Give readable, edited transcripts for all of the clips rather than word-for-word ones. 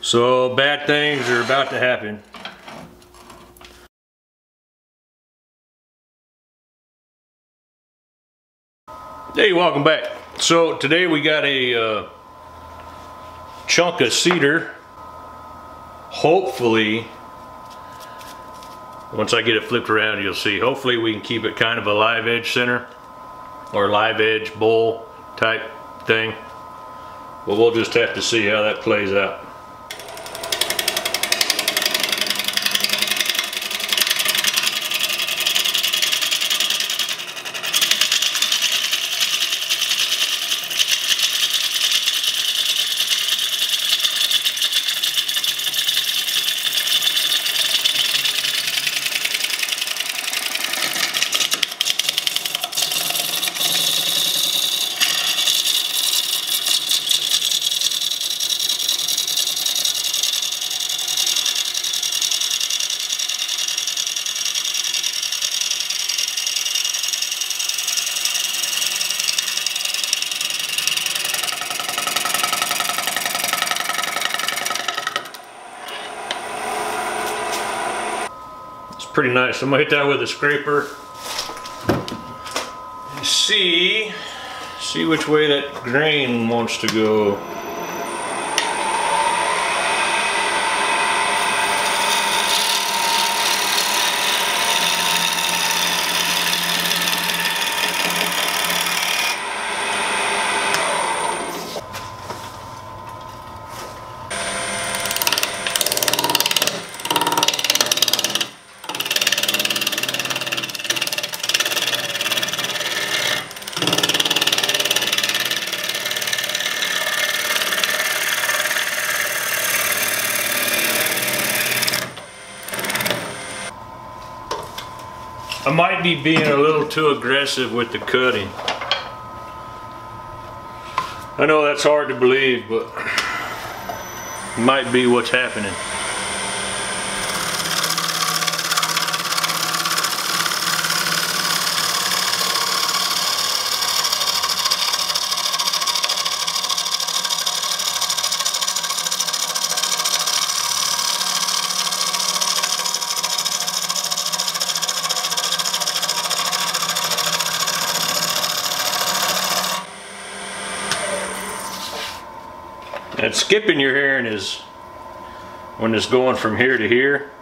So bad things are about to happen. Hey, welcome back. So today we got a chunk of cedar. Hopefully, once I get it flipped around, you'll see. Hopefully we can keep it kind of a live edge center or live edge bowl type thing. But we'll just have to see how that plays out. Pretty nice. I'm gonna hit that with a scraper. See which way that grain wants to go. I might be being a little too aggressive with the cutting. I know that's hard to believe, but it might be what's happening. And skipping you're hearing is when it's going from here to here.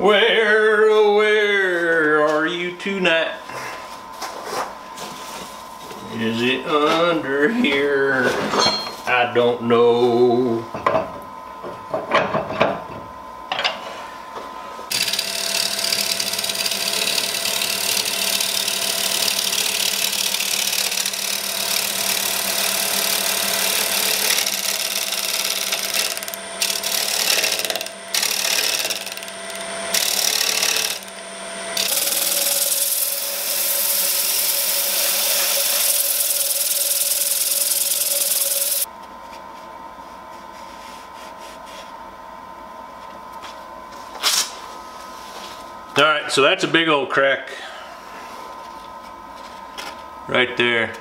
Where are you tonight? Is it under here? I don't know. Alright, so that's a big old crack right there.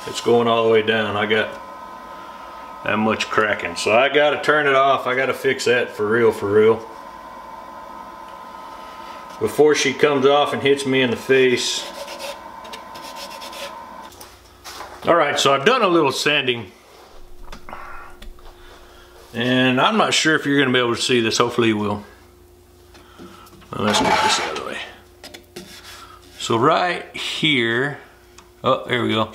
It's going all the way down. I got that much cracking. So I gotta turn it off. I gotta fix that for real, before she comes off and hits me in the face. Alright, so I've done a little sanding. And I'm not sure if you're gonna be able to see this. Hopefully you will. Well, let's get this out of the way. So right here, oh, there we go.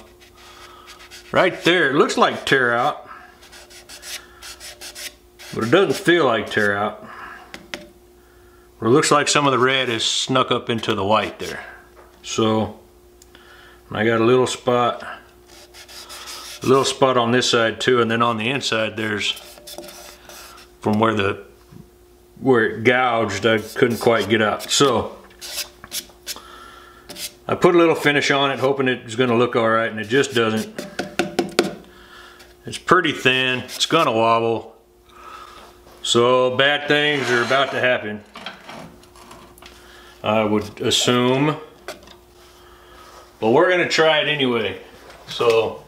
Right there, it looks like tear out. but it doesn't feel like tear out. But it looks like some of the red is snuck up into the white there. So I got a little spot on this side too, and then on the inside there's, from where it gouged, I couldn't quite get out. So I put a little finish on it hoping it was going to look alright, and it just doesn't. It's pretty thin, it's going to wobble, so bad things are about to happen, I would assume. But we're going to try it anyway. So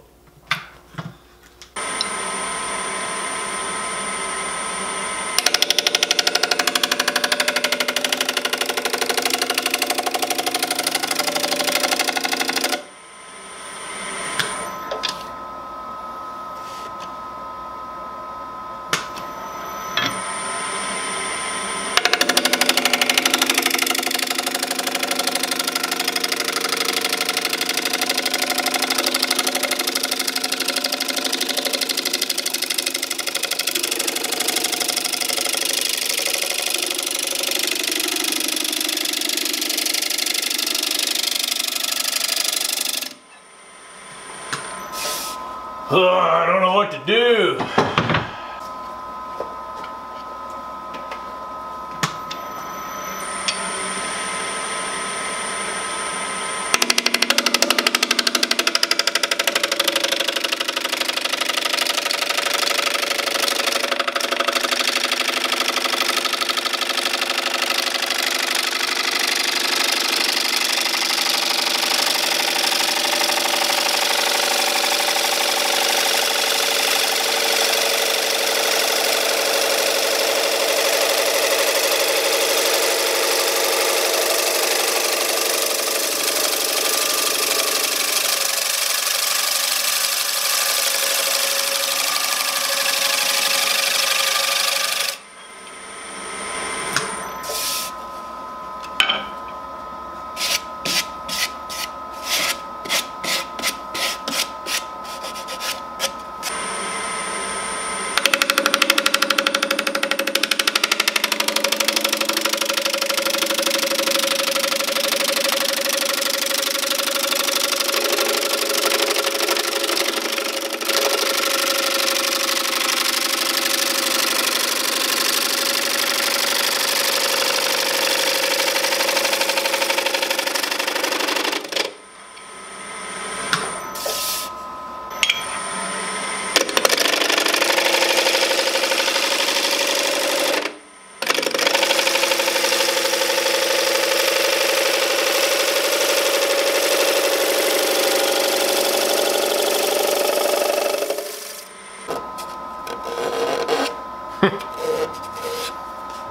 I don't know what to do.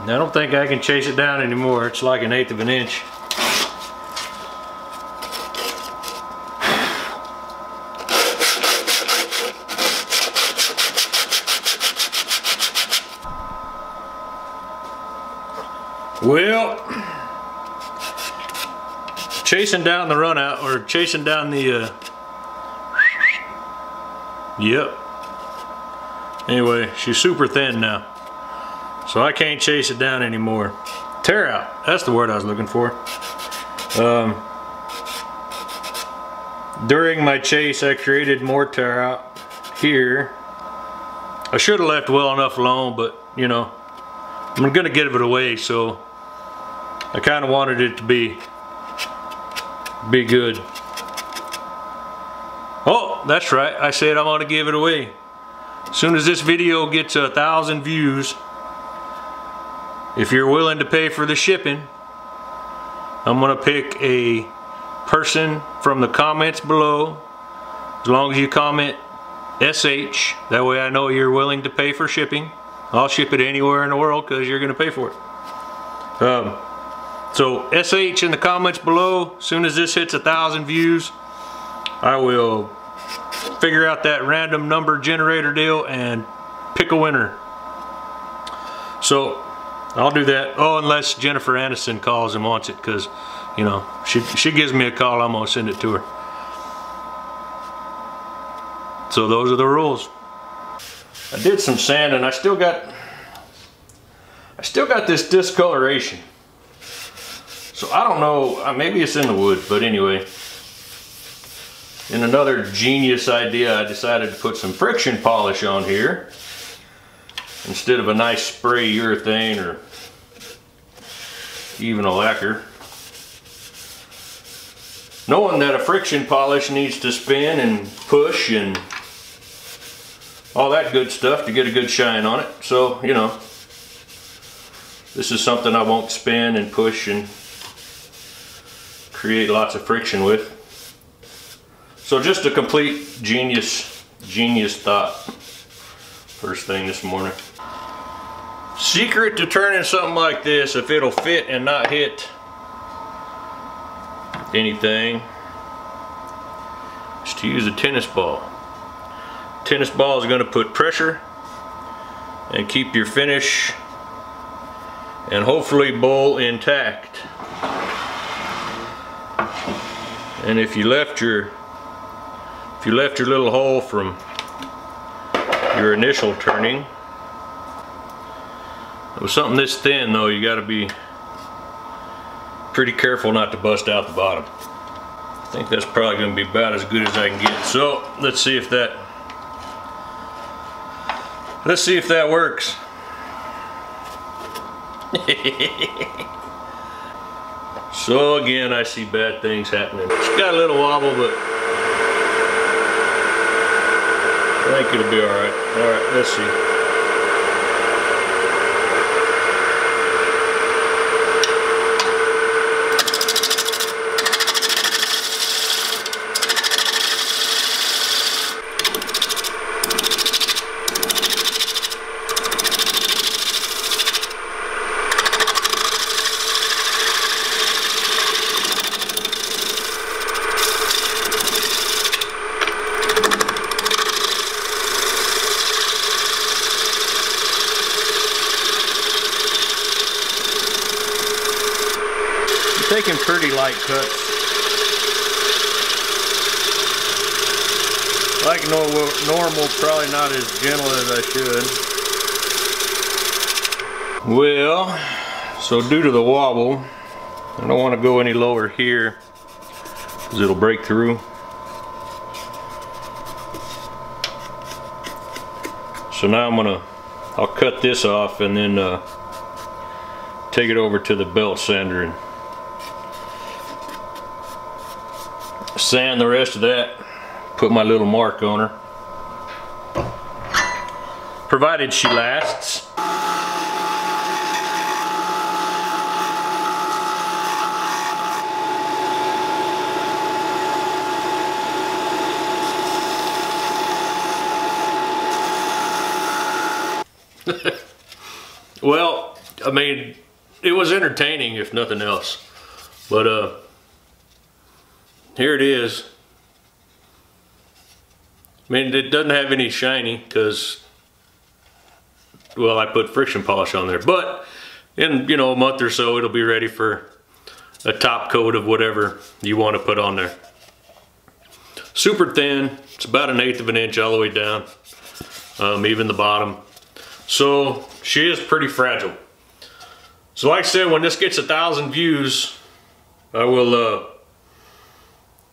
I don't think I can chase it down anymore. It's like 1/8 of an inch. Well, chasing down the run out, or chasing down the yep. Anyway, she's super thin now, so I can't chase it down anymore. Tear out, that's the word I was looking for. During my chase I created more tear out here. I should have left well enough alone, but you know, I'm gonna give it away, so I kind of wanted it to be good. Oh, that's right, I said I'm gonna give it away. As soon as this video gets 1,000 views, if you're willing to pay for the shipping, I'm gonna pick a person from the comments below. As long as you comment SH, that way I know you're willing to pay for shipping. I'll ship it anywhere in the world because you're gonna pay for it. So SH in the comments below. As soon as this hits 1,000 views, I will figure out that random number generator deal and pick a winner. So I'll do that. Oh, unless Jennifer Aniston calls and wants it, because you know, she gives me a call, I'm gonna send it to her. So those are the rules. I did some sanding. I still got still got this discoloration. So I don't know, maybe it's in the wood, but anyway. In another genius idea, I decided to put some friction polish on here instead of a nice spray urethane or even a lacquer. Knowing that a friction polish needs to spin and push and all that good stuff to get a good shine on it. So, you know, this is something I won't spin and push and create lots of friction with. So just a complete genius thought first thing this morning. Secret to turning something like this, if it'll fit and not hit anything, is to use a tennis ball. Tennis ball is going to put pressure and keep your finish and hopefully bowl intact. And if you left your little hole from your initial turning, with something this thin though, you got to be pretty careful not to bust out the bottom. I think that's probably going to be about as good as I can get. So let's see if that works. So again, I see bad things happening. It's got a little wobble, but I think it'll be all right. All right, let's see. Taking pretty light cuts. Like normal, probably not as gentle as I should. Well, so due to the wobble, I don't want to go any lower here because it'll break through. So now I'll cut this off and then take it over to the belt sander and sand the rest of that, put my little mark on her, provided she lasts. Well, I mean, it was entertaining if nothing else, but here it is. I mean, it doesn't have any shiny because, well, I put friction polish on there. But in, you know, a month or so, it'll be ready for a top coat of whatever you want to put on there. Super thin. It's about 1/8 of an inch all the way down, even the bottom. So she is pretty fragile. So like I said, when this gets 1,000 views, I will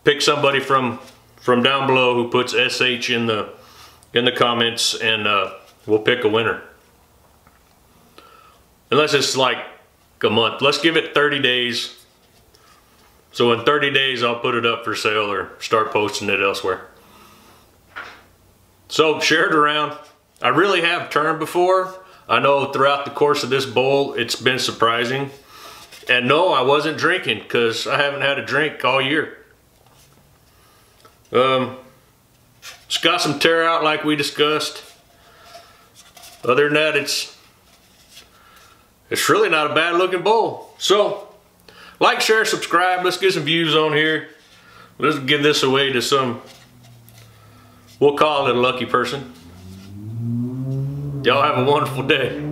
pick somebody from down below who puts SH in the comments, and we'll pick a winner. Unless it's like a month. Let's give it 30 days. So in 30 days I'll put it up for sale or start posting it elsewhere. So share it around. I really have turned before. I know throughout the course of this bowl it's been surprising. And no, I wasn't drinking because I haven't had a drink all year. It's got some tear out like we discussed. Other than that, it's really not a bad looking bowl. So like, share, subscribe. Let's get some views on here. Let's give this away to some, we'll call it a lucky person. Y'all have a wonderful day.